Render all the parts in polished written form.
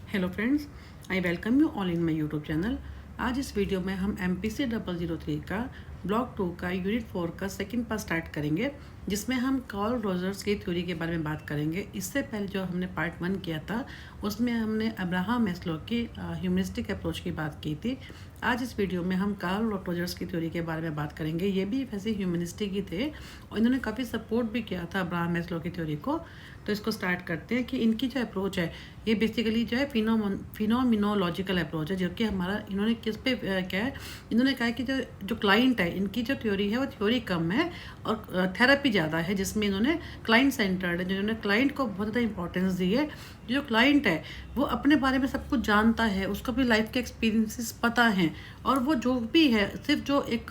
Hello friends, I welcome you all in my YouTube channel. आज इस video में हम MPC 003 का ब्लॉक 2 का यूनिट 4 का सेकंड पार्ट स्टार्ट करेंगे, जिसमें हम कार्ल रोजर्स की थ्योरी के बारे में बात करेंगे। इससे पहले जो हमने पार्ट 1 किया था उसमें हमने अब्राहम मैस्लो की ह्यूमनिस्टिक अप्रोच की बात की थी। आज इस वीडियो में हम कार्ल रोजर्स की थ्योरी के बारे में बात करेंगे। ये भी वैसे ह्यूमनिस्टिक ही थे और इन्होंने काफ़ी सपोर्ट भी किया था अब्राहम मैस्लो की थ्योरी को। तो इसको स्टार्ट करते हैं कि इनकी जो अप्रोच है ये बेसिकली जो है फिनोमिनोलॉजिकल अप्रोच है, जो कि हमारा इन्होंने किस पे क्या है, इन्होंने कहा है कि जो क्लाइंट है इनकी जो थ्योरी है वो थ्योरी कम है और थेरेपी ज़्यादा है, जिसमें इन्होंने क्लाइंट सेंटर्ड है, जिन्होंने क्लाइंट को बहुत ज़्यादा इंपॉर्टेंस दी है। जो क्लाइंट है वो अपने बारे में सब कुछ जानता है, उसको भी लाइफ के एक्सपीरियंसेस पता हैं, और वो जो भी है सिर्फ जो एक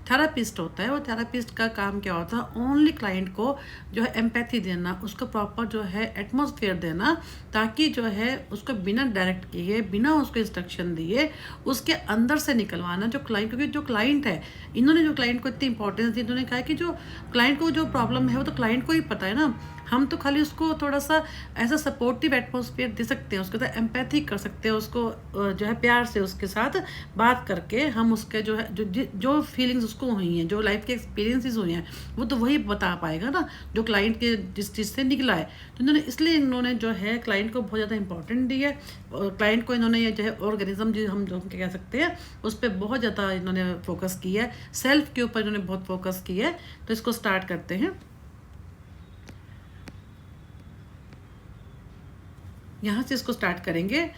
थेरापिस्ट होता है, वो थेरापिस्ट का काम क्या होता है, ओनली क्लाइंट को जो है एम्पैथी देना, उसको प्रॉपर जो है एटमॉस्फेयर देना, ताकि जो है उसको बिना डायरेक्ट किए, बिना उसको इंस्ट्रक्शन दिए उसके अंदर से निकलवाना जो क्लाइंट, क्योंकि जो क्लाइंट है, इन्होंने जो क्लाइंट को इतनी इंपॉर्टेंस दी, इन्होंने कहा कि जो क्लाइंट को जो प्रॉब्लम है वो तो क्लाइंट को ही पता है ना, हम तो खाली उसको थोड़ा सा ऐसा सपोर्टिव एटमॉस्फेयर दे सकते हैं, उसके साथ एम्पैथी कर सकते हैं, उसको जो है प्यार से उसके साथ बात करके हम उसके जो है जो फीलिंग्स उसको हुई हैं, जो लाइफ के एक्सपीरियंसेस हुए हैं, वो तो वही बता पाएगा ना जो क्लाइंट के जिस चीज़ से निकला है। तो इन्होंने जो है क्लाइंट को बहुत ज़्यादा इंपॉर्टेंट दी है, और क्लाइंट को इन्होंने ये जो है ऑर्गेनिज्म जो हम कह सकते हैं उस पर बहुत ज़्यादा इन्होंने फोकस किया है, सेल्फ के ऊपर इन्होंने बहुत फोकस किया है। तो इसको स्टार्ट करते हैं। यहाँ से इसको स्टार्ट करेंगे।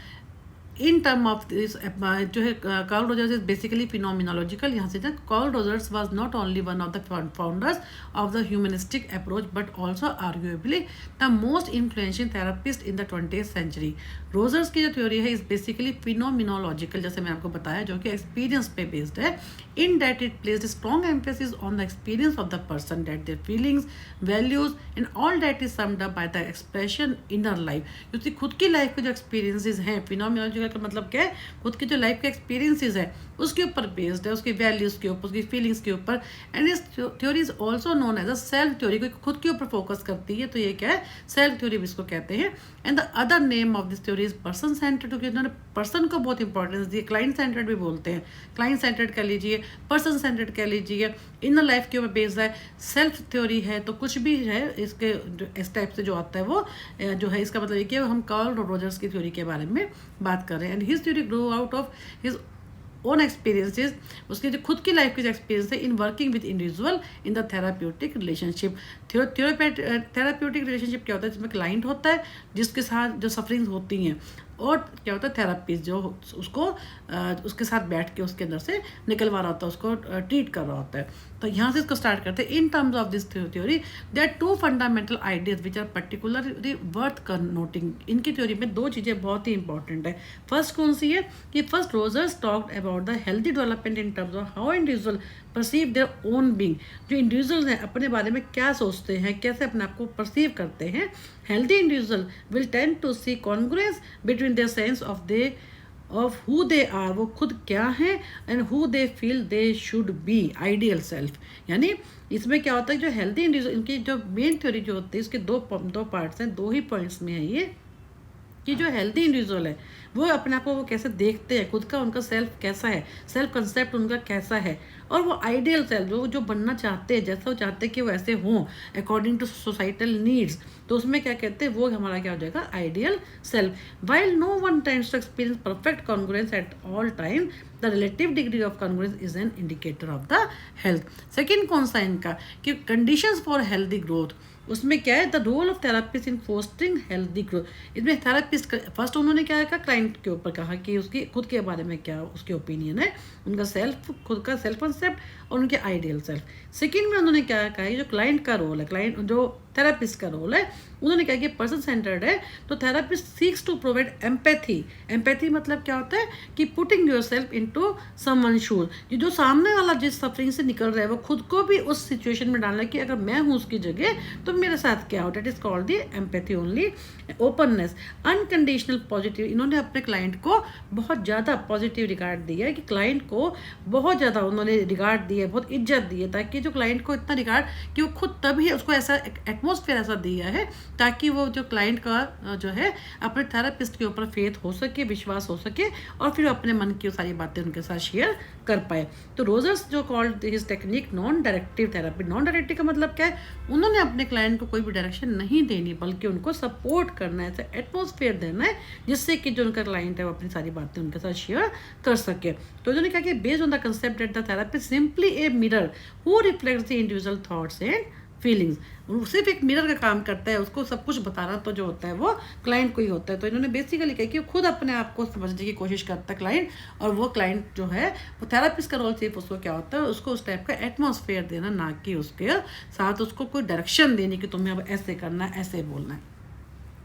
इन टर्म ऑफ दिस जो है Carl Rogers is basically phenomenological. यहाँ से Carl Rogers was not only one of the founders of the humanistic approach but also arguably the most influential therapist in the 20th century. Rogers की जो theory है is basically phenomenological, जैसे मैंने आपको बताया, जो कि एक्सपीरियंस पे बेस्ड है। In that it placed strong emphasis on the experience of the person, that their feelings, values and all that is summed up by the expression inner life. क्योंकि खुद की लाइफ के जो एक्सपीरियंसेस हैं, phenomenological का मतलब क्या है, खुद की जो लाइफ के एक्सपीरियंसेस है उसके ऊपर बेस्ड है, उसकी वैल्यूज के ऊपर, उसकी फीलिंग्स के ऊपर। And this theory is also known as a self theory, क्योंकि खुद के ऊपर फोकस करती है, तो ये क्या है, सेल्फ थ्योरी भी इसको कहते हैं। And the other name of this theory is person centred, क्योंकि इन्होंने पर्सन को बहुत इंपॉर्टेंस दी। क्लाइंट सेंटर्ड भी बोलते हैं, क्लाइंट सेंटर्ड कह लीजिए, पर्सन सेंटर्ड कह लीजिए, इनर लाइफ के ऊपर बेस्ड है। सेल्फ थ्योरी है तो कुछ भी है इसके इस टाइप से जो आता है वो जो है, इसका मतलब ये कि हम कार्ल रोजर्स की थ्योरी के बारे में बात कर रहे हैं। And his theory grow out of his own experiences, उसके जो खुद की लाइफ के जो एक्सपीरियंस है in working with individual in the therapeutic relationship. Therapeutic relationship क्या होता है, जिसमें क्लाइंट होता है जिसके साथ जो सफरिंग्स होती हैं, और क्या होता है थेरापिस्ट जो उसको उसके साथ बैठ के उसके अंदर से निकलवा रहा होता है, उसको ट्रीट कर रहा होता है। तो यहाँ से इसको स्टार्ट करते हैं। In terms of this theory there are two fundamental ideas which are particularly worth noting. इनकी थ्योरी में दो चीज़ें बहुत ही इंपॉर्टेंट है। फर्स्ट कौन सी है कि first Rogers talked about the healthy development in terms of how individual perceive their own being. जो इंडिविजुअल्स हैं अपने बारे में क्या सोचते हैं, कैसे अपने आप को परसीव करते हैं। Healthy individual will tend to see congruence between their sense of who they are, वो खुद क्या हैं, and who they feel they should be, ideal self. यानी इसमें क्या होता है, जो हेल्दी इंडिविजुअल, इनकी जो मेन थ्योरी जो होती है इसके दो पार्ट्स हैं, दो ही पॉइंट्स में है ये, कि जो हेल्दी इंडिविजुअल है वो अपने आप को वो कैसे देखते हैं, खुद का उनका सेल्फ कैसा है, सेल्फ कंसेप्ट उनका कैसा है, और वो आइडियल सेल्फ जो बनना चाहते हैं, जैसा वो चाहते हैं कि वो ऐसे हों अकॉर्डिंग टू सोसाइटल नीड्स, तो उसमें क्या कहते हैं, वो हमारा क्या हो जाएगा, ideal self. While no one tends to experience perfect congruence at all time, the relative degree of congruence is an indicator of the health. Second कौन सा इनका, कि कंडीशंस फॉर हेल्दी ग्रोथ, उसमें क्या है, the role of therapist in fostering healthy growth. इसमें therapist first उन्होंने क्या कहा, क्लाइंट के ऊपर कहा कि उसकी खुद के बारे में क्या उसके ओपिनियन है, उनका सेल्फ, खुद का सेल्फ कंसेप्ट और उनके आइडियल सेल्फ। सेकंड में उन्होंने क्या कहा, जो क्लाइंट का रोल है, क्लाइंट जो थेरापिस्ट का रोल है, उन्होंने कहा कि पर्सन सेंटर्ड है, तो therapist seeks to provide empathy. Empathy मतलब क्या होता है कि putting your self in to someone shoes, जो सामने वाला जिस सफरिंग से निकल रहा है वो खुद को भी उस सिचुएशन में डालना कि अगर मैं हूँ उसकी जगह तो मेरे साथ क्या हो। That is called the empathy only. Openness, unconditional positive, इन्होंने अपने क्लाइंट को बहुत ज़्यादा पॉजिटिव रिगार्ड दिया है, कि क्लाइंट को बहुत ज़्यादा उन्होंने रिगार्ड दिया है, बहुत इज्जत दी है, ताकि जो क्लाइंट को इतना रिगार्ड कि वो खुद तभी उसको ऐसा एटमॉस्फेयर ऐसा दिया है ताकि वो जो क्लाइंट का जो है अपने थेरेपिस्ट के ऊपर फेथ हो सके, विश्वास हो सके और फिर अपने मन की सारी बातें उनके साथ शेयर कर पाए। तो रोजर्स जो called his technique non directive therapy. Non directive का मतलब क्या है, उन्होंने अपने क्लाइंट को कोई भी डायरेक्शन नहीं देनी बल्कि उनको सपोर्ट करना है, ऐसा एटमॉस्फेयर देना है जिससे कि जो उनका क्लाइंट है वो अपनी सारी बातें उनके साथ शेयर कर सके। तो उन्होंने कहा कि based on the concept that the therapy simply a mirror who reflects the individual thoughts and feelings. सिर्फ एक मिरर का काम करता है, उसको सब कुछ बताना तो जो होता है वो क्लाइंट को ही होता है। तो इन्होंने बेसिकली कहा कि खुद अपने आप को समझने की कोशिश करता है क्लाइंट, और वो क्लाइंट जो है वो थेरेपिस्ट का रोल सिर्फ उसको क्या होता है, उसको उस टाइप का एटमॉस्फेयर देना, ना कि उसके साथ उसको कोई डायरेक्शन देनी कि तुम्हें अब ऐसे करना है, ऐसे बोलना है।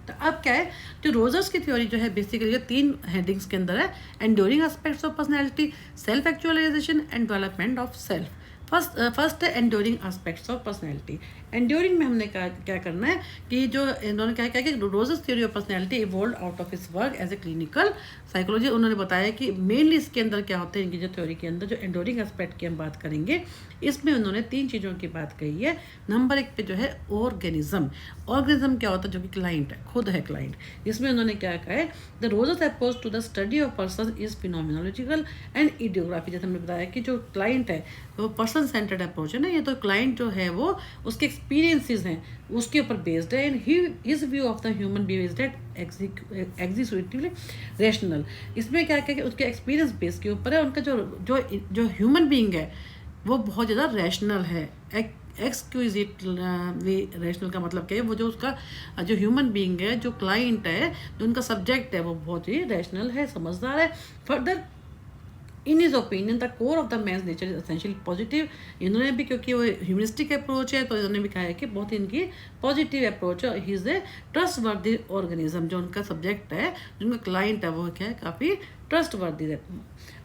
तो अब क्या है, जो रोजर्स की थ्योरी जो है बेसिकली 3 हेडिंग्स के अंदर है, enduring aspects of personality, self actualization and development of self. First है enduring aspects of personality. Enduring में हमने क्या करना है कि जो इन्होंने क्या कि Rogers theory of personality evolve out of his work as a clinical psychology. उन्होंने बताया कि मेनली इसके अंदर क्या होता है, इनकी जो थ्योरी के अंदर जो एंड्योरिंग एस्पेक्ट की हम बात करेंगे, इसमें उन्होंने 3 चीज़ों की बात कही है। नंबर 1 पे जो है ऑर्गेनिज्म। ऑर्गेनिज्म क्या होता है, जो कि क्लाइंट है, खुद है क्लाइंट। इसमें उन्होंने क्या कहा है, the Rogers approach to the study of person is phenomenological and idiography. जैसे हमने बताया कि जो क्लाइंट है वो पर्सन सेंटर्ड अप्रोच है ना, ये तो क्लाइंट जो है वो उसके एक्सपीरियंसेस हैं उसके ऊपर बेस्ड है, and his view of the human being is that executively rational. इसमें क्या क्या कि उसके एक्सपीरियंस बेस के ऊपर है, उनका जो जो जो ह्यूमन बीइंग है वो बहुत ज़्यादा रैशनल है। एक्सक्यूजिटली रैशनल का मतलब क्या है, वो जो उसका जो ह्यूमन बीइंग है, जो क्लाइंट है, जो उनका सब्जेक्ट है, वो बहुत ही रैशनल है, समझदार है। Further in his opinion the core of the man's nature is essentially positive. इन्होंने भी, क्योंकि वो ह्यूमनिस्टिक अप्रोच है, तो इन्होंने भी कहा है कि बहुत इनकी पॉजिटिव अप्रोच है। ही इज़ ए ट्रस्ट वर्दी ऑर्गेनिज्म। जो उनका सब्जेक्ट है, जो उनका क्लाइंट है, वो क्या है, काफ़ी ट्रस्ट वर्दी है।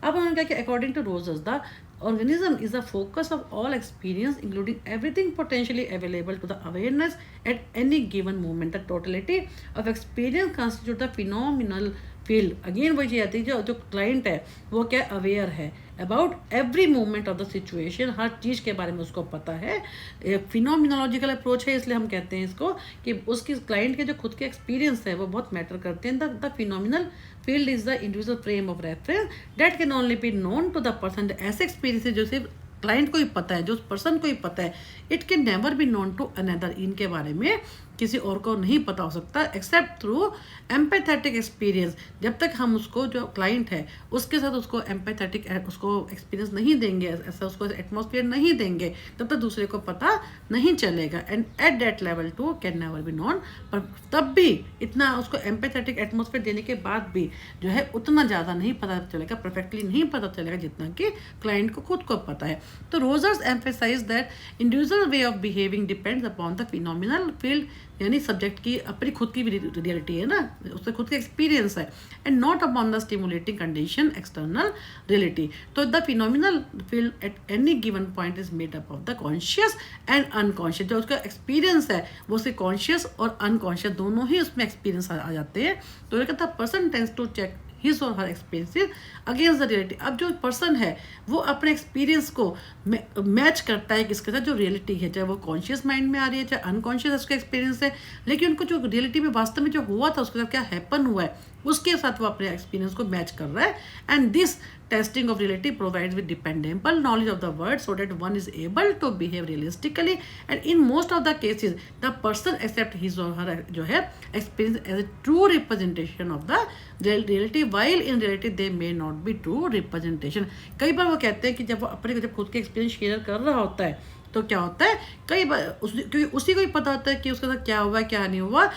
अब उन्होंने कहा कि according to Rogers the organism is the focus of all experience, including everything potentially available to the awareness at any given moment. The totality of experience constitute the phenomenal field. Again वही चीज़ आती है, जो client है वो क्या aware है about every moment of the situation, हर चीज़ के बारे में उसको पता है। एक फिनोमिनोलॉजिकल अप्रोच है, इसलिए हम कहते हैं इसको कि उसकी क्लाइंट के जो खुद के एक्सपीरियंस है वो बहुत मैटर करते हैं। The phenomenal field is the individual frame of reference that can only be known to the person. ऐसे एक्सपीरियंस है जो सिर्फ क्लाइंट को ही पता है, जो उस पर्सन को ही पता है। It can never be known to another. इनके बारे में किसी और को नहीं पता हो सकता एक्सेप्ट थ्रू एम्पैथेटिक एक्सपीरियंस। जब तक हम उसको, जो क्लाइंट है, उसके साथ उसको एम्पैथेटिक उसको एक्सपीरियंस नहीं देंगे, ऐसा उसको एटमॉस्फेयर नहीं देंगे, तब तक दूसरे को पता नहीं चलेगा। And at that level too can never be known. पर तब भी इतना उसको एम्पैथेटिक एटमॉस्फेयर देने के बाद भी जो है उतना ज़्यादा नहीं पता चलेगा, परफेक्टली नहीं पता चलेगा जितना कि क्लाइंट को खुद को पता है। तो Rogers emphasize that individual way of behaving depends upon the phenomenal field, यानी सब्जेक्ट की अपनी खुद की भी रियलिटी है ना, उससे खुद का एक्सपीरियंस है, and not upon the stimulating condition external reality. तो the phenomenal field at any given point is made up of the conscious and unconscious. जो उसका एक्सपीरियंस है वो उसके कॉन्शियस और अनकॉन्शियस दोनों ही उसमें एक्सपीरियंस आ जाते हैं। तो ये कहता है person tends to check his or her experiences against the reality. अब जो पर्सन है वो अपने एक्सपीरियंस को मैच करता है किसके साथ, जो रियलिटी है, चाहे वो कॉन्शियस माइंड में आ रही है, चाहे अनकॉन्शियस उसका एक्सपीरियंस है, लेकिन उनको जो रियलिटी में वास्तव में जो हुआ था, उसके साथ क्या हैपन हुआ है, उसके साथ वो अपने एक्सपीरियंस को मैच कर रहा है। And this testing of reality provides with dependable knowledge of the word so that one is able to behave realistically, and in most of the cases the person accept his or her जो है experience as a true representation of the reality, while in reality they may not be true representation. कई बार वो कहते हैं कि जब वो अपने जब खुद के एक्सपीरियंस शेयर कर रहा होता है तो क्या होता है, कई बार क्योंकि उसी को ही पता होता है कि उसके साथ क्या हुआ क्या नहीं हुआ,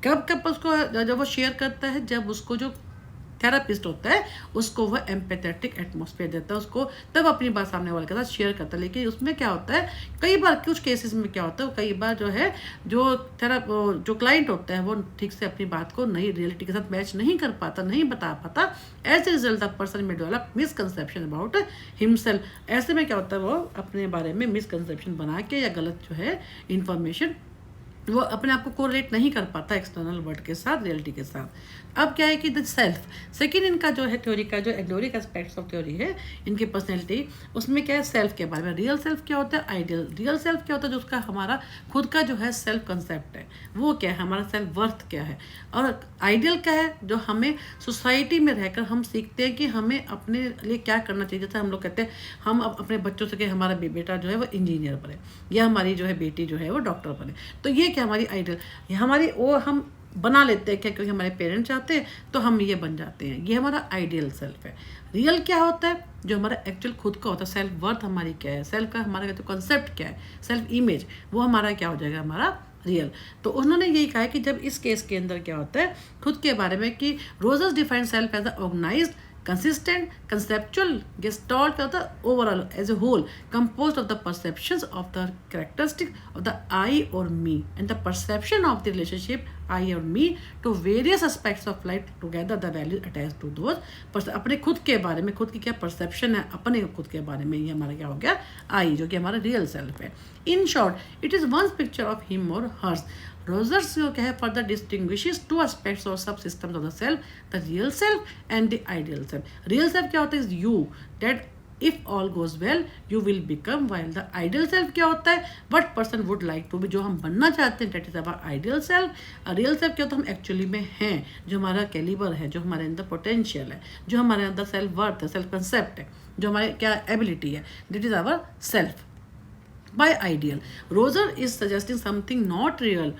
कब कब उसको जब वो शेयर करता है, जब उसको जो थेरापिस्ट होता है उसको वह एम्पैथेटिक एटमॉस्फेयर देता है, उसको तब अपनी बात सामने वाले के साथ शेयर करता है। लेकिन उसमें क्या होता है, कई बार कुछ केसेस में क्या होता है, कई बार जो है जो क्लाइंट होता है वो ठीक से अपनी बात को नई रियलिटी के साथ मैच नहीं कर पाता, नहीं बता पाता। As a result the person में डेवलप मिसकंसेप्शन अबाउट हिमसेल्फ। ऐसे में क्या होता है, वो अपने बारे में मिसकंसेप्शन बना के या गलत जो है इंफॉर्मेशन वो अपने आप को कोरिलेट नहीं कर पाता एक्सटर्नल वर्ल्ड के साथ, रियलिटी के साथ। अब क्या है कि द सेल्फ, सेकेंड इनका जो है थ्योरी का जो एग्नोरिक एस्पेक्ट्स ऑफ थ्योरी है इनकी पर्सनैलिटी, उसमें क्या है सेल्फ के बारे में। रियल सेल्फ क्या होता है, आइडियल। रियल सेल्फ क्या होता है, जो उसका हमारा खुद का जो है सेल्फ कंसेप्ट है, वो क्या है, हमारा सेल्फ वर्थ क्या है। और आइडियल क्या है, जो हमें सोसाइटी में रहकर हम सीखते हैं कि हमें अपने लिए क्या करना चाहिए। जैसे हम लोग कहते हैं हम अपने बच्चों से कि हमारा बेटा जो है वो इंजीनियर बने, या हमारी जो है बेटी जो है वो डॉक्टर बने, तो ये क्या हमारी आइडियल, हमारी वो हम बना लेते हैं क्या, क्योंकि हमारे पेरेंट्स चाहते हैं तो हम ये बन जाते हैं, ये हमारा आइडियल सेल्फ है। रियल क्या होता है, जो हमारा एक्चुअल खुद का होता है, सेल्फ वर्थ हमारी क्या है, सेल्फ का हमारा जो कंसेप्ट क्या है, सेल्फ इमेज, वो हमारा क्या हो जाएगा, हमारा रियल। तो उन्होंने यही कहा है कि जब इस केस के अंदर क्या होता है खुद के बारे में कि Rogers define self as a organised, consistent, conceptual, gestalt of the overall as a whole, composed of the perceptions of the characteristic of the I or me, and the perception of the relationship I or me to various aspects of life, together the values attached to those। अपने खुद के बारे में, खुद की क्या perception है अपने खुद के बारे में, ये हमारा क्या हो गया आई, जो कि हमारा रियल सेल्फ है। In short it is one picture of him or hers. Rogers जो क्या है further distinguishes two aspects or subsystems of the self, the real self and the ideal self. Real self क्या होता है, is you that if all goes well you will become, while the ideal self क्या होता है, what person would like to be, जो हम बनना चाहते हैं, that is our ideal self. Real self क्या होता है, हम एक्चुअली में हैं, जो हमारा कैलिबर है, जो हमारे अंदर पोटेंशियल है, जो हमारे अंदर सेल्फ वर्थ है, सेल्फ कंसेप्ट है, जो हमारे क्या एबिलिटी है, that is our self. By ideal, Roser is suggesting something not real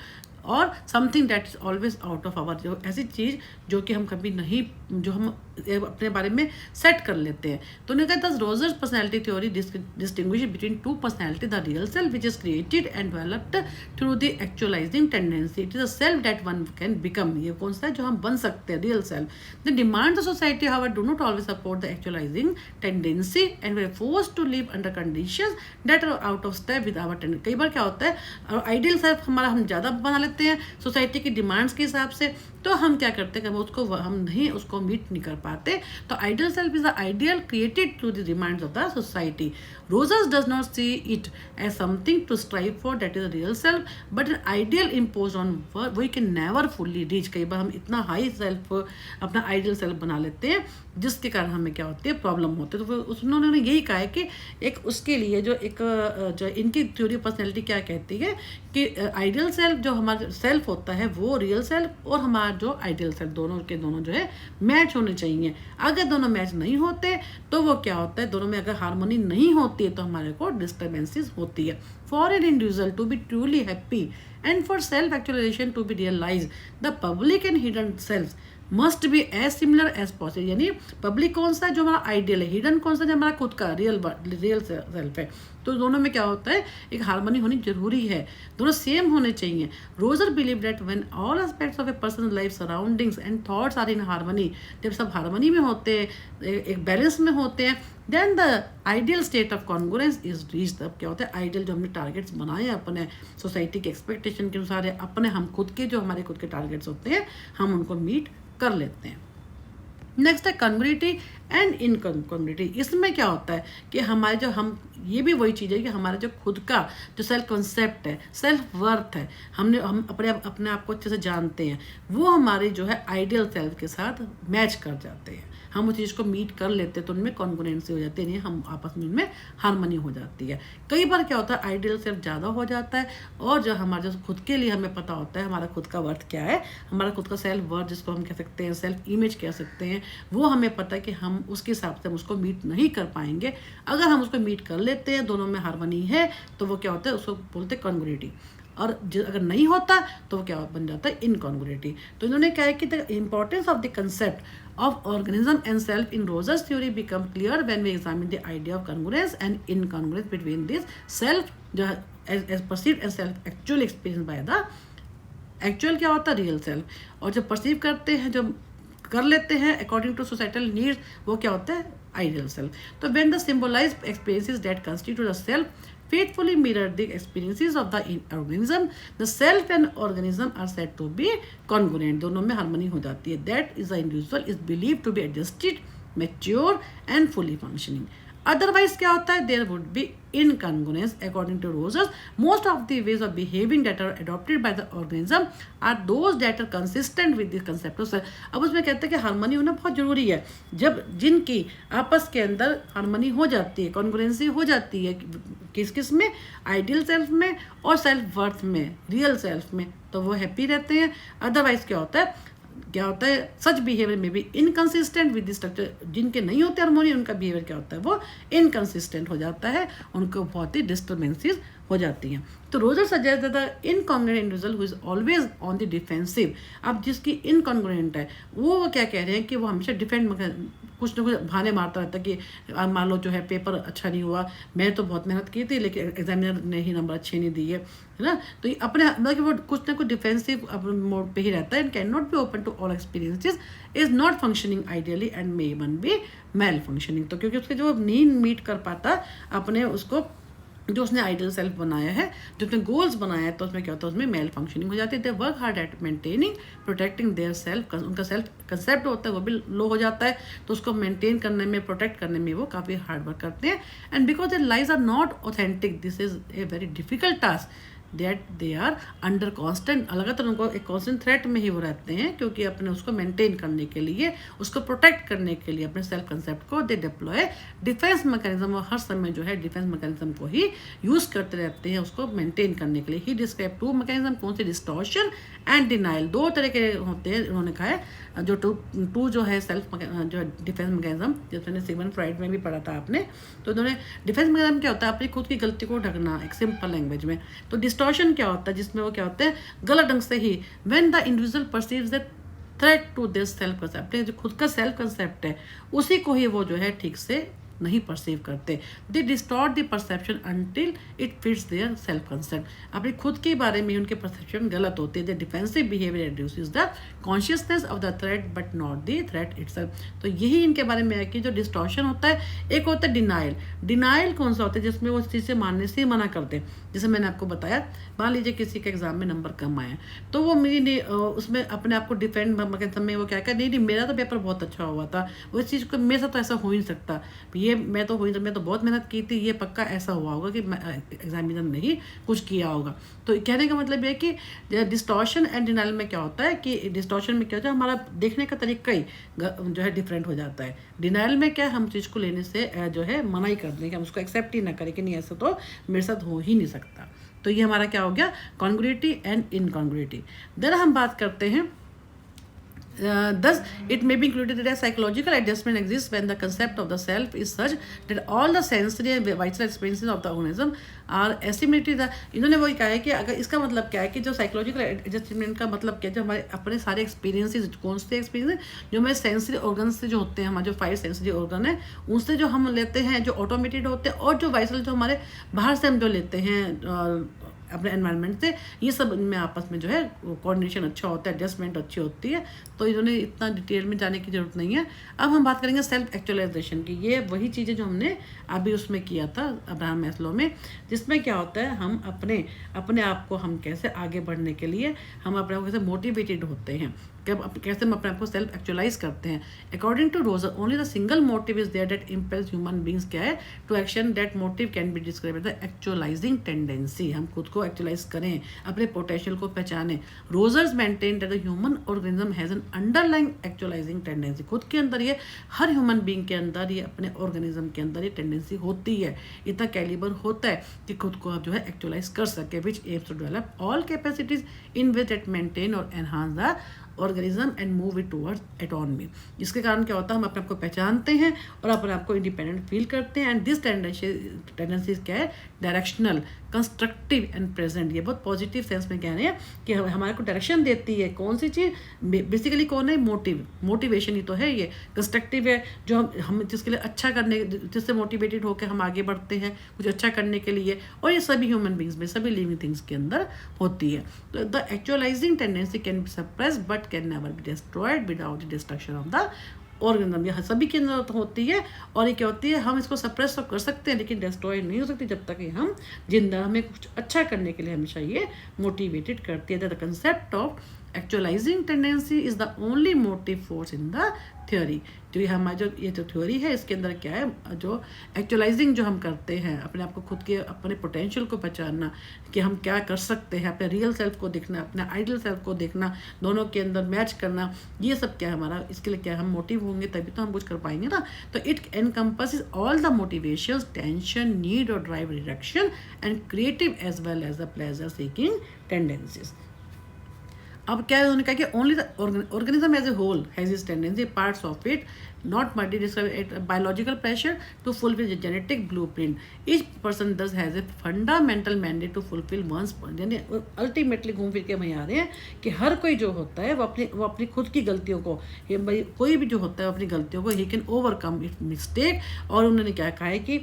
or something that is always out of our, जो ऐसी चीज़ जो कि हम कभी नहीं, जो हम अपने बारे में सेट कर लेते हैं। तो उन्होंने कहा Rogers personality theory distinguish between two personality, the real self which is created and developed through the actualizing tendency, it is a self that one can become. ये कौन सा है, जो हम बन सकते हैं, real self. The demand of society however do not always support the actualizing tendency and we are forced to live under conditions that are out of step with our tendency. कई बार क्या होता है आइडियल सेल्फ हमारा हम ज़्यादा बना लेते हैं सोसाइटी की डिमांड्स के हिसाब से, तो हम क्या करते हैं कि हम नहीं उसको मीट नहीं कर पाते। तो ideal self is the ideal created to the demands of the society. Rogers does not see it as something to strive for, that is the real self, but an ideal impose on we can never fully reach. कई बार हम इतना high self अपना ideal self बना लेते हैं जिसके कारण हमें क्या होती है, प्रॉब्लम होती है। तो उन्होंने यही कहा है कि एक उसके लिए जो इनकी थ्योरी पर्सनैलिटी क्या कहती है कि आइडियल सेल्फ जो हमारा सेल्फ होता है वो रियल सेल्फ और हमारा जो आइडियल सेल्फ दोनों के दोनों जो है मैच होने चाहिए। अगर दोनों मैच नहीं होते तो वो क्या होता है, दोनों में अगर हार्मोनी नहीं होती है तो हमारे को डिस्टर्बेंसेस होती है। For an individual to be truly happy and for self actualisation to be realise, the public and hidden self must be as similar as possible. यानी पब्लिक कौन सा है, जो हमारा आइडियल है, हिडन कौन सा जो हमारा खुद का रियल सेल्फ है। तो दोनों में क्या होता है, एक हार्मनी होनी जरूरी है, दोनों सेम होने चाहिए। Roger believe that when all aspects of a person life surroundings and thoughts are in harmony, जब सब हार्मनी में होते हैं, एक बैलेंस में होते हैं, then the ideal state of congruence is reach. तब क्या होता है, आइडियल जो हमने टारगेट्स बनाए हैं अपने सोसाइटी के एक्सपेक्टेशन के अनुसार है, अपने हम खुद के जो हमारे खुद के टारगेट्स होते हैं हम उनको मीट कर लेते हैं। नेक्स्ट है कॉन्ग्रुइटी एंड इनकॉन्ग्रुइटी। इसमें क्या होता है कि हमारे जो हम ये भी वही चीज़ है कि हमारा जो खुद का जो सेल्फ कंसेप्ट है, सेल्फ वर्थ है, हम अपने आप को अच्छे से जानते हैं, वो हमारे जो है आइडियल सेल्फ के साथ मैच कर जाते हैं, हम उस चीज़ को मीट कर लेते हैं, तो उनमें कॉन्ग्रुएंसी हो जाती है, हम आपस में उनमें हार्मनी हो जाती है। कई बार क्या होता है आइडियल सेल्फ ज़्यादा हो जाता है और जो हमारा जो खुद के लिए हमें पता होता है हमारा खुद का वर्थ क्या है, हमारा खुद का सेल्फ वर्थ जिसको हम कह सकते हैं, सेल्फ इमेज कह सकते हैं, वो हमें पता है कि हम उसके हिसाब से हम उसको मीट नहीं कर पाएंगे। अगर हम उसको मीट कर लेते हैं, दोनों में हार्मनी है, तो वो क्या होता है, उसको बोलते हैं कॉन्ग्रुइटी। और अगर नहीं होता तो वो क्या बन जाता है, इनकॉन्ग्रुइटी। तो इन्होंने क्या है कि the importance of the concept of organism and self in Roser's theory become clear when we examine the idea of congruence and incongruence between this self as perceived and self actual experienced by the actual क्या होता है, real self, और जो perceive करते हैं, जो कर लेते हैं अकॉर्डिंग टू सोसाइटल नीड्स, वो क्या होता है, आइडियल सेल्फ। तो when the symbolized experiences that constitute the self faithfully mirror the experiences of the organism, the self and organism are said to be congruent। दोनों में हार्मनी हो जाती है। That is the individual is believed to be adjusted, mature and fully functioning। Otherwise क्या होता है, there would be incongruence according to Rogers. Most of the ways of behaving that are adopted by the organism are those that are consistent with the concept of self. अब उसमें कहते हैं कि harmony होना बहुत जरूरी है। जब जिनकी आपस के अंदर हार्मनी हो जाती है, कॉन्ग्रुएंसी हो जाती है, किस किस में, आइडियल सेल्फ में और सेल्फ वर्थ में, रियल सेल्फ में, तो वो हैप्पी रहते हैं। अदरवाइज क्या होता है सच बिहेवियर में भी इनकंसिस्टेंट विद द स्ट्रक्चर। जिनके नहीं होते हार्मोनी, उनका बिहेवियर क्या होता है, वो इनकंसिस्टेंट हो जाता है, उनको बहुत ही डिस्टर्बेंसेस हो जाती हैं। तो Roger suggest that incongruent individual who is always on the defensive. अब जिसकी इनकॉन्ग्रुएंट है वो क्या कह रहे हैं कि वो हमेशा डिफेंड कुछ ना कुछ बहाने मारता रहता है कि मान लो जो है पेपर अच्छा नहीं हुआ, मैं तो बहुत मेहनत की थी लेकिन एग्जामिनर ने ही नंबर अच्छे नहीं दिए, है ना। तो ये अपने मतलब कि वो कुछ ना कुछ डिफेंसिव मोड पे ही रहता है। And can not be open to all experiences, is not functioning ideally and may even be malfunctioning. तो क्योंकि उसके जो नीड मीट कर पाता अपने उसको जो उसने आइडियल सेल्फ बनाया है, जो उसने गोल्स बनाया है, तो उसमें क्या होता है, उसमें मेल फंक्शनिंग हो जाती है। They work hard at maintaining protecting their self. उनका सेल्फ कंसेप्ट होता है वो भी लो हो जाता है, तो उसको मेंटेन करने में, प्रोटेक्ट करने में वो काफ़ी हार्ड वर्क करते हैं। And because their lies are not authentic, this is a very difficult task that they are under constant, लगातार उनको एक कॉन्स्टेंट थ्रेट में ही वो रहते हैं, क्योंकि अपने उसको मेंटेन करने के लिए, उसको प्रोटेक्ट करने के लिए अपने सेल्फ कंसेप्ट को दे डिप्लॉय डिफेंस मैकेनिज्म। और हर समय जो है डिफेंस मैकेनिज्म को ही यूज़ करते रहते हैं उसको मेंटेन करने के लिए। ही डिस्क्राइब टू मैकेनिज्म, कौन सी, डिस्टॉर्शन एंड डिनाइल। दो तरह के होते हैं, उन्होंने कहा है। जो टू जो है सेल्फ जो है डिफेंस मैकेनिज्म, जिसने सिगमंड फ्राइड में भी पढ़ा था आपने, तो उन्होंने डिफेंस मैकेनिज्म क्या होता है, अपनी खुद की गलती को ढकना, एक सिंपल लैंग्वेज में। तो डिस्टॉर्शन क्या होता है, जिसमें वो क्या होते हैं, गलत ढंग से ही when the individual perceives the threat to this self concept, जो खुद का सेल्फ कंसेप्ट है उसी को ही वो जो है ठीक से नहीं परसीव करते। They distort the perception until it fits their self concept. अपने खुद के बारे में उनके परसेप्शन गलत होते हैं। The defensive behaviour reduces the consciousness of the threat but not the threat itself. तो यही इनके बारे में है कि जो डिस्टॉर्शन होता है, एक होता है डिनाइल। डिनाइल कौन सा होता है, जिसमें वो चीज़ से मानने से मना करते हैं। जैसे मैंने आपको बताया, मान लीजिए किसी के एग्जाम में नंबर कम आए, तो वो मेरी उसमें अपने आप को डिफेंड में वो क्या नहीं, मेरा तो पेपर बहुत अच्छा हुआ था, वो इस चीज़ को मेरे साथ तो ऐसा हो ही नहीं सकता, मैं तो बहुत मेहनत की थी, ये पक्का ऐसा हुआ होगा कि एग्जामिनर ने ही कुछ किया होगा। तो कहने का मतलब ये कि डिस्टॉर्शन एंड डिनाइल में क्या होता है कि डिस्टॉर्शन में क्या होता है, हमारा देखने का तरीका ही जो है डिफरेंट हो जाता है। डिनाइल में क्या, हम चीज़ को लेने से जो है मना ही कर दें, कि हम उसको एक्सेप्ट ही ना करें कि नहीं ऐसा तो मेरे साथ हो ही नहीं सकता। तो ये हमारा क्या हो गया, कॉन्ग्रुइटी एंड इनकॉन्ग्रुइटी। देन हम बात करते हैं thus it may be included that a psychological adjustment exists when the concept of the self is such that all the sensory and vital experiences of the organism are assimilated। इन्होंने वही कहा है कि अगर इसका मतलब क्या है कि जो साइकोलॉजिकल एडजस्टमेंट का मतलब क्या है, जो हमारे अपने सारे एक्सपीरियंसेस, कौन से एक्सपीरियंस जो हमारे सेंसरी ऑर्गन से जो होते हैं, हमारे जो 5 सेंसरी ऑर्गन है उनसे जो हम लेते हैं, जो ऑटोमेटेड होते हैं, और जो वाइटल जो हमारे बाहर से हम जो लेते हैं अपने एनवायरनमेंट से, ये सब इनमें आपस में जो है कोऑर्डिनेशन अच्छा होता है, एडजस्टमेंट अच्छी होती है। तो इन्होंने इतना डिटेल में जाने की ज़रूरत नहीं है। अब हम बात करेंगे सेल्फ एक्चुअलाइजेशन की। ये वही चीज़ें जो हमने अभी उसमें किया था अब्राहम मैस्लो में, जिसमें क्या होता है, हम अपने आप को हम कैसे आगे बढ़ने के लिए हम अपने आप को कैसे मोटिवेटेड होते हैं, कैसे हम अपने आप को सेल्फ एक्चुअलाइज करते हैं। According to Roger only the single motive is there that impels human beings क्या है to action. That motive can be describe as the actualizing tendency. हम खुद को एक्चुअलाइज करें, अपने पोटेंशियल को पहचानें। Rogers maintain that the human organism has an underlying actualizing tendency. खुद के अंदर ये, हर ह्यूमन बींग के अंदर ये, अपने ऑर्गेनिज्म के अंदर ये टेंडेंसी होती है, इतना कैलिबर होता है कि खुद को आप जो है एक्चुअलाइज कर सके, which aims to develop all capacities in which that maintain और enhance the organism and move it towards autonomy. जिसके कारण क्या होता है, हम अपने आप को पहचानते हैं और अपने आप को इंडिपेंडेंट फील करते हैं। एंड दिस टेंडेंसीज क्या है, डायरेक्शनल, कंस्ट्रक्टिव एंड प्रेजेंट। ये बहुत पॉजिटिव सेंस में कह रहे हैं कि हमारे को डायरेक्शन देती है। कौन सी चीज़, बेसिकली कौन है, मोटिवेशन ही तो है। ये कंस्ट्रक्टिव है, जो हम जिसके लिए अच्छा करने, जिससे मोटिवेटेड होकर हम आगे बढ़ते हैं कुछ अच्छा करने के लिए, और ये सभी ह्यूमन बींग्स में, सभी लिविंग थिंग्स के अंदर होती है। तो the actualizing tendency can be suppressed but can never be destroyed without the destruction of the organism. यह सभी के अंदर तो होती है, और ये क्या होती है, हम इसको सप्रेस तो कर सकते हैं लेकिन डिस्ट्रॉय नहीं हो सकती जब तक कि हम जिंदा, हमें कुछ अच्छा करने के लिए हमेशा ये मोटिवेटेड करती है। The concept of actualizing tendency is the only motive force in the theory. जो ये हमारा जो ये जो थ्योरी है इसके अंदर क्या है, जो एक्चुअलाइजिंग जो हम करते हैं, अपने आप को खुद के अपने पोटेंशियल को पहचानना कि हम क्या कर सकते हैं, अपने रियल सेल्फ को देखना, अपने आइडियल सेल्फ को देखना, दोनों के अंदर मैच करना, ये सब क्या है हमारा, इसके लिए क्या हम मोटिव होंगे तभी तो हम कुछ कर पाएंगे ना। तो it encompasses all the motivations, tension, need और drive reduction and creative as well as the pleasure seeking tendencies. अब क्या है, उन्होंने कहा कि only the organism as a whole has is tendency, parts of it not merely describe a biological pressure to fulfill the genetic blueprint. Each person thus has a fundamental mandate to fulfill one's, यानी ultimately घूम फिर के वहीं आ रहे हैं कि हर कोई जो होता है वो अपनी खुद की गलतियों को, कोई भी जो होता है अपनी गलतियों को he can overcome it mistake. और उन्होंने क्या कहा है कि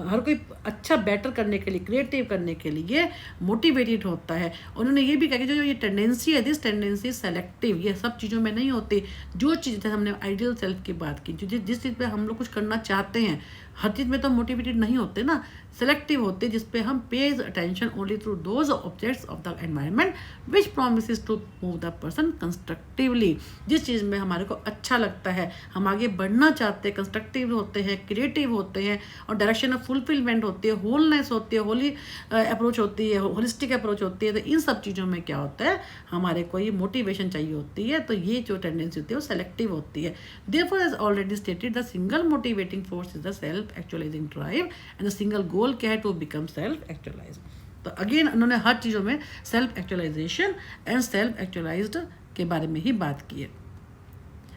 हर कोई अच्छा बेटर करने के लिए, क्रिएटिव करने के लिए मोटिवेटेड होता है। उन्होंने ये भी कहा कि जो ये टेंडेंसी है, दिस टेंडेंसी सेलेक्टिव, ये सब चीज़ों में नहीं होती। जो चीज़ हमने आइडियल सेल्फ बात की, जो जिस चीज़ पे हम लोग कुछ करना चाहते हैं, हर चीज़ में तो मोटिवेटेड नहीं होते ना, सेलेक्टिव होते, जिस पे हम pays attention only through those objects of the environment which promises to move the person constructively. जिस चीज़ में हमारे को अच्छा लगता है, हम आगे बढ़ना चाहते हैं, कंस्ट्रक्टिव होते हैं, क्रिएटिव होते हैं और डायरेक्शन ऑफ फुलफिलमेंट होती है, होलनेस होती है, होली अप्रोच होती है, होलिस्टिक अप्रोच होती है। तो इन सब चीज़ों में क्या होता है, हमारे को ये मोटिवेशन चाहिए होती है। तो ये जो टेंडेंसी होती है वो सेलेक्टिव होती है। Therefore as already stated the single motivating force is the self actualizing drive and the single goal क्या है, टू बिकम सेल्फ एक्चुअलाइज। तो अगेन उन्होंने हर चीज़ों में self actualization and self actualized के बारे में ही बात की है।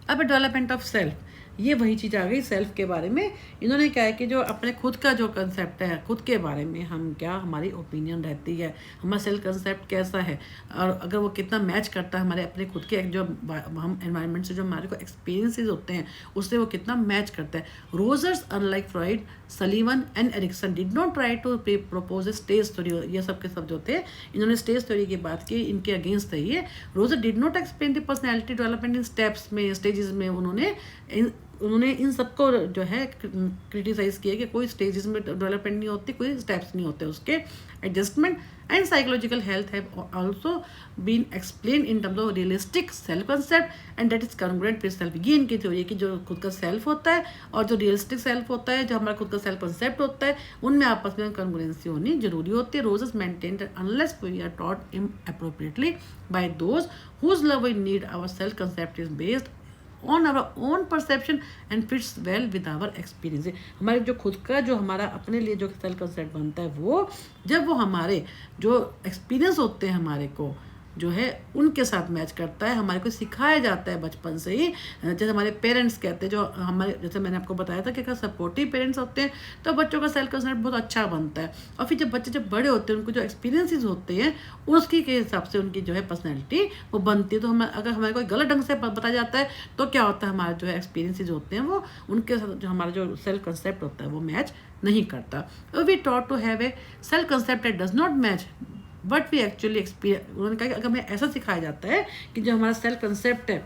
अब डेवलपमेंट ऑफ सेल्फ, ये वही चीज़ आ गई सेल्फ के बारे में। इन्होंने क्या है कि जो अपने खुद का जो कंसेप्ट है, खुद के बारे में हम क्या, हमारी ओपिनियन रहती है, हमारा सेल्फ कंसेप्ट कैसा है और अगर वो कितना मैच करता है हमारे अपने खुद के जो हम एनवायरनमेंट से जो हमारे को एक्सपीरियंसेस होते हैं उससे वो कितना मैच करता है। Rogers unlike Freud, Sullivan and Erikson did not try to propose a stage theory. ये सब के सब जो थे, इन्होंने स्टेज थ्योरी की बात की, इनके अगेंस्ट है ये। Roger did not explain the personality development in steps में, स्टेजेस में। उन्होंने इन सबको जो है क्रिटिसाइज़ किया कि कोई स्टेजेस में डेवलपमेंट नहीं होती, कोई स्टेप्स नहीं होते उसके। Adjustment and psychological health have also been explain in terms of realistic self concept and that is congruent with self. ये इनकी थ्योरी है कि जो खुद का सेल्फ होता है और जो रियलिस्टिक सेल्फ होता है, जो हमारा खुद का सेल्फ कंसेप्ट होता है, उनमें आपस में कॉन्ग्रुएंसी होनी जरूरी होती है। Rogers maintain that unless we are taught appropriately by those whose love we need, our self concept is based on our own perception and fits well with our experience. हमारे जो खुद का जो हमारा अपने लिए जो सेल्फ कंसेप्ट बनता है, वो जब वो हमारे जो एक्सपीरियंस होते हैं हमारे को जो है उनके साथ मैच करता है। हमारे को सिखाया जाता है बचपन से ही, जैसे हमारे पेरेंट्स कहते हैं, जो हमारे जैसे मैंने आपको बताया था कि अगर सपोर्टिव पेरेंट्स होते हैं तो बच्चों का सेल्फ कंसेप्ट बहुत अच्छा बनता है। और फिर जब बच्चे जब बड़े होते हैं, उनको जो एक्सपीरियंसेस होते हैं उसकी के हिसाब से उनकी जो है पर्सनैलिटी वो बनती है। तो हम अगर हमारे कोई गलत ढंग से बताया जाता है तो क्या होता है, हमारे जो है एक्सपीरियंसेस होते हैं वो उनके साथ जो हमारा जो सेल्फ कंसेप्ट होता है वो मैच नहीं करता। We taught to have a self concept that does not match but we actually experience. उन्होंने कहा कि अगर हमें ऐसा सिखाया जाता है कि जो हमारा सेल्फ कंसेप्ट है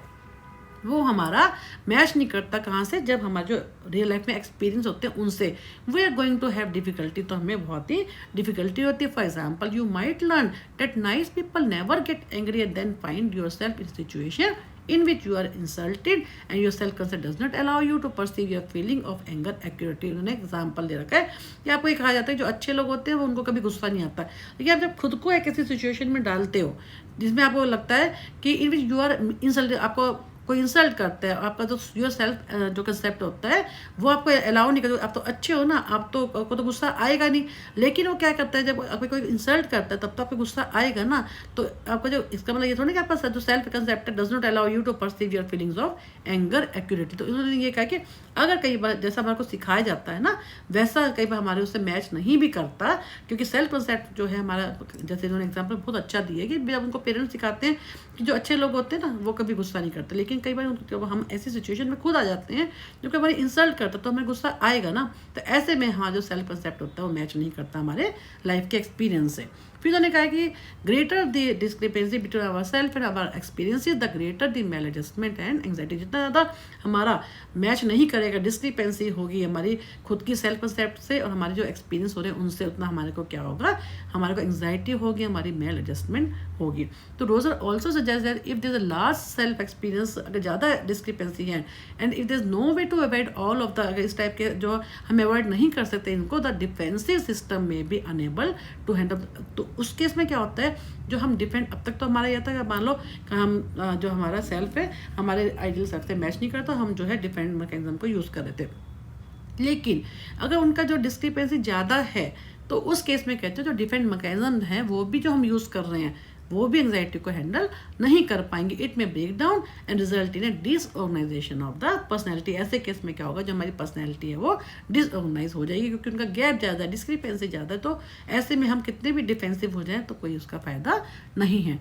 वो हमारा मैच नहीं करता, कहाँ से, जब हमारे जो रियल लाइफ में एक्सपीरियंस होते हैं उनसे, we are going to have difficulty. तो हमें बहुत ही डिफिकल्टी होती है। For example, you might learn that nice people never get angry and then find your self in situation in which you are insulted and your self concept does not allow you to perceive your feeling of anger accurately। उन्होंने example दे रखा है कि आपको ये कहा जाता है जो अच्छे लोग होते हैं वो उनको कभी गुस्सा नहीं आता, लेकिन आप जब खुद को एक ऐसी सिचुएशन में डालते हो जिसमें आपको लगता है कि इन विच यू आर इंसल्टेड, आपको कोई इंसल्ट करता है, आपका जो योर सेल्फ जो कंसेप्ट होता है वो आपको अलाउ नहीं करता। आप तो अच्छे हो ना, आप तो आपको तो गुस्सा आएगा नहीं, लेकिन वो क्या करता है, जब आपको कोई इंसल्ट करता है तब तो आपको गुस्सा आएगा ना। तो आपका जो इसका मतलब ये थोड़ा कि आपका जो self concept does not allow you to perceive your feelings of anger accurately. तो इन्होंने ये कहा कि अगर कई बार जैसा हमारे को सिखाया जाता है ना, वैसा कई बार हमारे उससे मैच नहीं भी करता, क्योंकि सेल्फ कंसेप्ट जो है हमारा, जैसे इन्होंने एग्जाम्पल बहुत अच्छा दिया कि जब उनको पेरेंट्स सिखाते हैं कि जो अच्छे लोग होते हैं ना वो कभी गुस्सा नहीं करते, लेकिन कई बार जब हम ऐसी सिचुएशन में खुद आ जाते हैं जो कि हमारी इंसल्ट करता है तो हमें गुस्सा आएगा ना। तो ऐसे में हमारा जो सेल्फ कंसेप्ट होता है वो मैच नहीं करता हमारे लाइफ के एक्सपीरियंस से। फिर उन्होंने कहा कि greater the discrepancy between our self and our experiences the greater the maladjustment and anxiety. जितना ज़्यादा हमारा मैच नहीं करेगा, डिस्क्रिपेंसी होगी हमारी खुद की सेल्फ कंसेप्ट से और हमारे जो एक्सपीरियंस हो रहे हैं उनसे, उतना हमारे को क्या होगा, हमारे को एंग्जाइटी होगी, हमारी मेल एडजस्टमेंट होगी। तो Roger also suggest that if there is a large self experience, अगर ज़्यादा डिस्क्रिपेंसी है and if there is no way to avoid all of the, अगर इस टाइप के जो हम अवॉइड नहीं कर सकते इनको, द डिफेंसिव सिस्टम में बी अनेबल टू हैंडल। तो उस केस में क्या होता है, जो हम डिफेंड, अब तक तो हमारा यह था कि मान लो कि हम जो हमारा सेल्फ है हमारे आइडियल सेल्फ से मैच नहीं करता, हम जो है डिफेंड मैकेनिज्म को यूज़ कर रहे थे। लेकिन अगर उनका जो डिस्क्रिपेंसी ज़्यादा है तो उस केस में कहते हैं जो डिफेंड मैकेनिज्म है वो भी जो हम यूज़ कर रहे हैं वो भी एंग्जाइटी को हैंडल नहीं कर पाएंगे। It may break down and result in a disorganisation of the personality. ऐसे केस में क्या होगा, जो हमारी पर्सनैलिटी है वो डिसऑर्गेनाइज हो जाएगी, क्योंकि उनका गैप ज़्यादा है, डिस्क्रिपेंसी ज़्यादा है। तो ऐसे में हम कितने भी डिफेंसिव हो जाएं तो कोई उसका फ़ायदा नहीं है।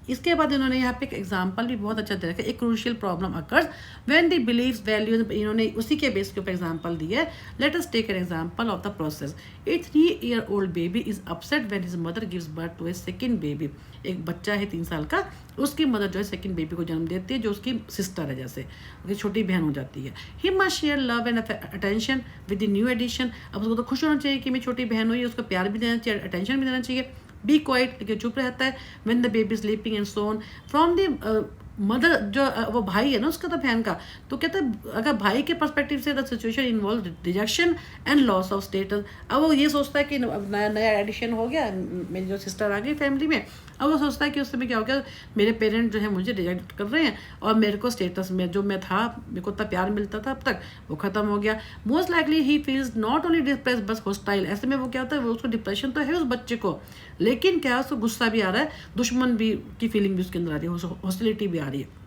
इसके बाद इन्होंने यहाँ पे एक एग्जाम्पल भी बहुत अच्छा दे रखा है, एक crucial problem occurs when the beliefs values, इन्होंने उसी के बेस के ऊपर एग्जाम्पल दिया है। Let us take an example of the process. A 3-year-old baby is upset when his mother gives birth to a second baby. एक बच्चा है 3 साल का, उसकी मदर जो है सेकंड बेबी को जन्म देती है, जो उसकी सिस्टर है, जैसे उसकी छोटी बहन हो जाती है। He must share love and attention with the new addition. अब उसको तो खुश होना चाहिए कि मेरी छोटी बहन हुई है, उसको प्यार भी देना चाहिए, अटेंशन भी देना चाहिए। बी क्वाइट, लेकिन चुप रहता है। When the baby sleeping and soon from the mother, जो वो भाई है ना उसका, तो बहन का, तो कहते हैं अगर भाई के पर्सपेक्टिव से the situation involve rejection and loss of status. अब वो ये सोचता है कि नया नया एडिशन हो गया, मेरी जो सिस्टर आ गई फैमिली में, अब वो सोचता है कि उस समय क्या हो गया, मेरे पेरेंट जो है मुझे रिजेक्ट कर रहे हैं और मेरे को स्टेटस में जो मैं था, मेरे को इतना प्यार मिलता था अब तक, वो खत्म हो गया। Most likely he feels not only depress बस हॉस्टाइल। ऐसे में वो क्या होता है, वो उसको डिप्रेशन तो है उस बच्चे को, लेकिन क्या उसको गुस्सा भी आ रहा है, दुश्मन भी की फीलिंग भी उसके अंदर आ रही है, हॉस्टिलिटी भी आ रही है।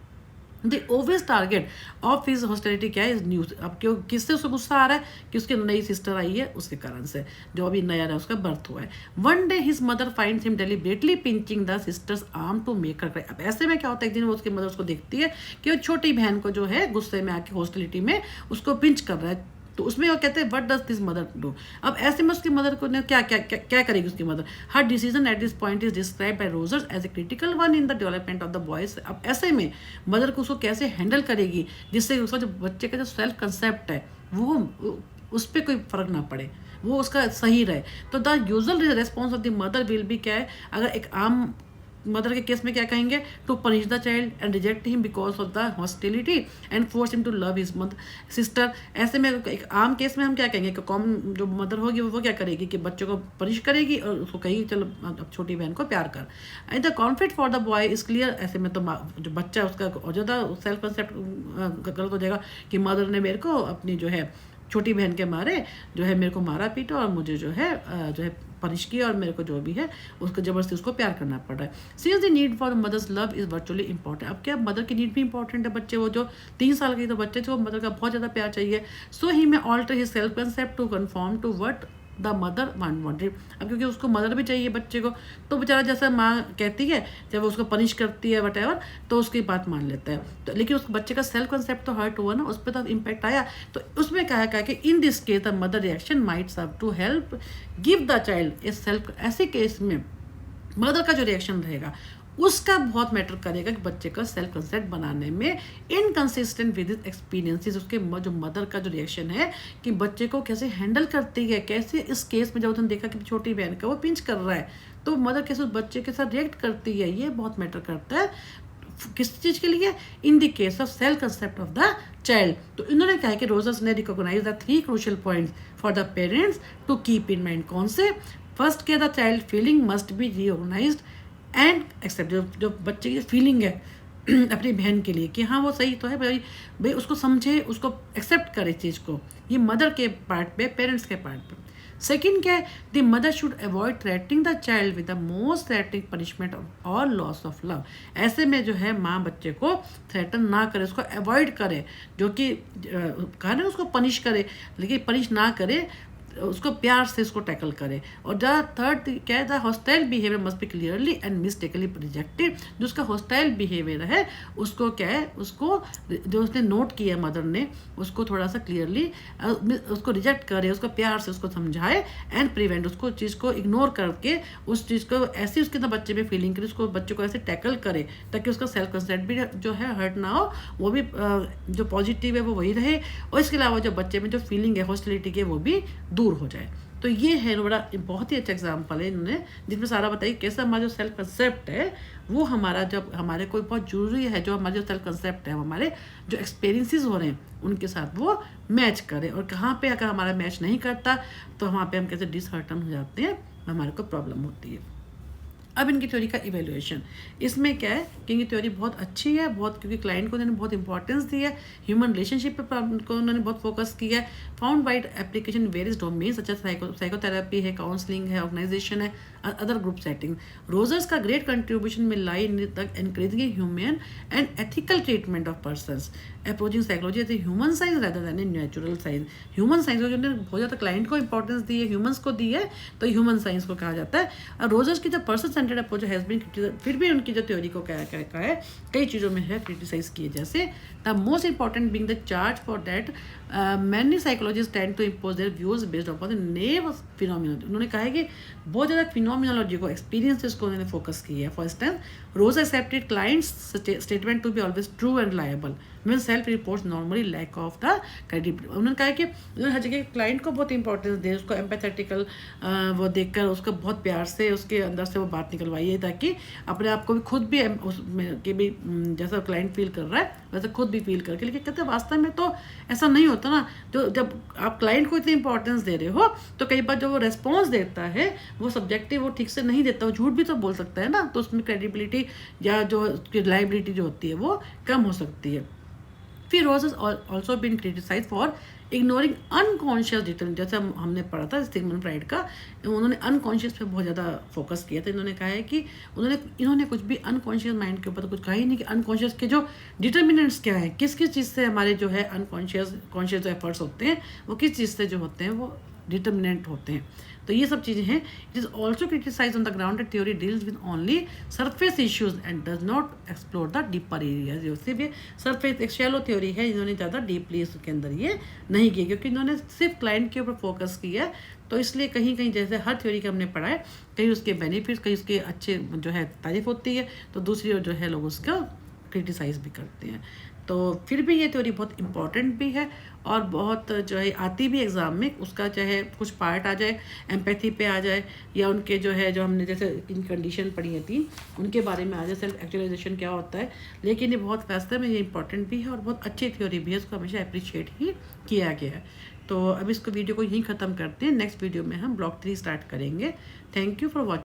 द ओवेस्ट टारगेट ऑफ हिज हॉस्टिलिटी क्या है, इज न्यूज। अब क्यों, किससे उसको गुस्सा आ रहा है कि उसकी नई सिस्टर आई है, उसके कारण से, जो अभी नया है उसका बर्थ हुआ है। One day his mother finds him deliberately pinching the sister's arm to make her cry. अब ऐसे में क्या होता है, एक दिन वो उसकी मदर उसको देखती है कि वो छोटी बहन को जो है गुस्से में आके हॉस्टिलिटी में उसको पिंच कर रहा है। तो उसमें वो कहते हैं what does this mother do. अब ऐसे में उसकी मदर को क्या क्या क्या क्या करेगी उसकी mother. Her decision at this point is describe by Rogers as a critical one in the development of the boys. अब ऐसे में मदर को उसको कैसे हैंडल करेगी जिससे उसका जो बच्चे का जो सेल्फ कंसेप्ट है वो उस पर कोई फर्क ना पड़े, वो उसका सही रहे। तो the usual response of the mother will be क्या है, अगर एक आम मदर के केस में क्या कहेंगे, to punish the child and reject him because of the hostility and force him to love his sister. ऐसे में एक आम केस में हम क्या कहेंगे कि कॉमन जो मदर होगी वो क्या करेगी कि बच्चों को पनिश करेगी और उसको कहेगी चलो अब छोटी बहन को प्यार कर। And the conflict for the boy is clear. ऐसे में तो जो बच्चा है उसका और ज़्यादा सेल्फ कंसेप्ट गलत हो जाएगा कि मदर ने मेरे को अपनी जो है छोटी बहन के मारे जो है मेरे को मारा पीटा और मुझे जो है पनिश किया और मेरे को जो भी है उसको ज़बरदस्ती उसको प्यार करना पड़ रहा है। Sees the need for mothers love is virtually important. अब क्या मदर की नीड भी इंपॉर्टेंट है। बच्चे वो जो 3 साल के तो बच्चे थे वो मदर का बहुत ज़्यादा प्यार चाहिए। So he may alter his self concept to conform to what the mother wanted. अब क्योंकि उसको मदर भी चाहिए बच्चे को, तो बेचारा जैसा माँ कहती है जब वो उसको पनिश करती है वटेवर तो उसकी बात मान लेता है। तो लेकिन उस बच्चे का सेल्फ कंसेप्ट तो हर्ट हुआ ना, उस पर तो इम्पैक्ट आया। तो उसमें कहा कि in this case the mother reaction might serve to help give the child a self. ऐसे केस में मदर का जो रिएक्शन रहेगा उसका बहुत मैटर करेगा कि बच्चे का सेल्फ कंसेप्ट बनाने में इनकंसिस्टेंट विद इज एक्सपीरियंसेस। उसके जो मदर का जो रिएक्शन है कि बच्चे को कैसे हैंडल करती है, कैसे इस केस में जब उन्होंने देखा कि छोटी बहन का वो पिंच कर रहा है तो मदर कैसे उस बच्चे के साथ रिएक्ट करती है, ये बहुत मैटर करता है। किस चीज़ के लिए, in the case of self concept of the child. तो इन्होंने कहा कि रोजर्स ने recognise the 3 crucial points for the parents to keep in mind. कौन से? फर्स्ट के the child feeling must be recognised and accept. जो बच्चे की फीलिंग है अपनी बहन के लिए कि हाँ वो सही तो है भाई उसको समझे, उसको एक्सेप्ट करे चीज़ को। ये मदर के पार्ट पे, पेरेंट्स के पार्ट पे। सेकंड क्या है, the mother should avoid threatening the child with the most threatening punishment और लॉस ऑफ लव। ऐसे में जो है माँ बच्चे को थ्रेटन ना करे, उसको अवॉइड करे, जो कि कहा ना उसको पनिश करे, लेकिन पनिश ना करे उसको प्यार से उसको टैकल करे। और द थर्ड क्या है, the hostile behaviour must be clearly and mistakenly rejected. जो उसका हॉस्टाइल बिहेवियर है उसको क्या है, उसको जो उसने नोट किया मदर ने उसको थोड़ा सा क्लियरली उसको रिजेक्ट करे, उसको प्यार से उसको समझाए एंड प्रिवेंट, उसको चीज़ को इग्नोर करके उस चीज़ को ऐसी उसके अंदर बच्चे में फीलिंग करे, उसको बच्चे को ऐसे टैकल करे ताकि उसका सेल्फ कंसेप्ट भी जो है हर्ट ना हो, वो भी जो पॉजिटिव है वो वही रहे, और इसके अलावा जो बच्चे में जो फीलिंग है हॉस्टिलिटी की वो भी दूर हो जाए। तो ये है बड़ा बहुत ही अच्छा एग्जाम्पल है इन्होंने, जिसमें सारा बताइए कैसा हमारा जो सेल्फ कंसेप्ट है वो हमारा जब हमारे कोई बहुत जरूरी है, जो हमारा जो सेल्फ कंसेप्ट है हमारे जो एक्सपीरियंसेस हो रहे हैं उनके साथ वो मैच करें, और कहाँ पे अगर हमारा मैच नहीं करता तो वहाँ पे हम कैसे डिसहार्टन हो जाते हैं, हमारे को प्रॉब्लम होती है। अब इनकी थ्योरी का इवेल्युएशन, इसमें क्या है कि इनकी थ्योरी बहुत अच्छी है, बहुत, क्योंकि क्लाइंट को उन्होंने बहुत इंपॉर्टेंस दी है, ह्यूमन रिलेशनशिप पे को उन्होंने बहुत फोकस किया है, found wide application various domains such as psychotherapy है, काउंसलिंग है, ऑर्गेनाइजेशन है, अदर ग्रुप सेटिंग। रोजर्स का ग्रेट कंट्रीब्यूशन में lie in encouraging human and ethical treatment of persons approaching psychology as a human science rather than a natural science. Human science को जिन्होंने बहुत ज़्यादा client को importance दी है, humans को दी है, तो ह्यूमन साइंस को कहा जाता है। और रोजर्स की जो person centred approach has been, फिर भी उनकी जो थ्योरी को क्या है कई चीज़ों में है क्रिटिसाइज किए, जैसे the most important being the charge for that many psychologist tend to impose their views based upon the naive phenomenology. उन्होंने कहा है कि बहुत ज़्यादा फिनोमिनोलॉजी को, एक्सपीरियंसेस को उन्होंने फोकस किया है। For instance, Rogers accepted client's statement to be always true and reliable when self reports normally lack of the credibility। उन्होंने कहा कि उन्होंने हर जगह क्लाइंट को बहुत इंपॉर्टेंस दे, उसको एम्पैथेटिकल वो देखकर उसको बहुत प्यार से उसके अंदर से वो बात निकलवाइए, ताकि अपने आप को भी खुद भी उसमें कि भी जैसा क्लाइंट फील कर रहा है वैसे खुद भी फील करके। लेकिन कहते हैं वास्तव में तो ऐसा नहीं होता ना, जो जब आप क्लाइंट को इतनी इंपॉर्टेंस दे रहे हो तो कई बार जो वो रेस्पॉन्स देता है वो सब्जेक्टिव, वो ठीक से नहीं देता, वो झूठ भी तो बोल सकता है ना, तो उसमें क्रेडिबिलिटी या जो रिलायबिलिटी जो होती है वो कम हो सकती है। फिर Rose has also been criticise for ignoring unconscious determinant, जैसे हमने पढ़ा था सिगमंड फ्राइड का, उन्होंने अनकॉन्शियस पे बहुत ज़्यादा फोकस किया था। इन्होंने कहा है कि इन्होंने कुछ भी अनकॉन्शियस माइंड के ऊपर तो कुछ कहा ही नहीं कि अनकॉन्शियस के जो डिटर्मिनेंट्स क्या हैं, किस किस चीज़ से हमारे जो है कॉन्शियस जो एफर्ट्स होते हैं वो किस चीज़ से जो होते हैं वो डिटर्मिनेंट होते हैं। तो ये सब चीज़ें हैं। It is also criticise on the ground that theory deals with only surface issues and does not explore the deeper areas. जो सिर्फ ये सरफेस एक शैलो थ्योरी है, इन्होंने ज़्यादा डीपली इसके अंदर ये नहीं किया, क्योंकि इन्होंने सिर्फ क्लाइंट के ऊपर फोकस किया है। तो इसलिए कहीं कहीं जैसे हर थ्योरी का हमने पढ़ा है, कहीं उसके बेनिफिट्स, कहीं उसके अच्छे जो है तारीफ होती है, तो दूसरी ओर जो है लोग उसका क्रिटिसाइज भी करते हैं। तो फिर भी ये थ्योरी बहुत इंपॉर्टेंट भी है और बहुत जो है आती भी एग्ज़ाम में, उसका चाहे कुछ पार्ट आ जाए एम्पैथी पे आ जाए, या उनके जो है जो हमने जैसे इन कंडीशन पढ़ी थी उनके बारे में आ जाए, सेल्फ एक्चुअलाइजेशन क्या होता है। लेकिन ये बहुत वास्तव में ये इंपॉर्टेंट भी है और बहुत अच्छी थ्योरी भी है, उसको हमेशा अप्रिशिएट ही किया गया है। तो अब इसको वीडियो को यहीं ख़त्म करते हैं, नेक्स्ट वीडियो में हम ब्लॉक 3 स्टार्ट करेंगे। Thank you for watching.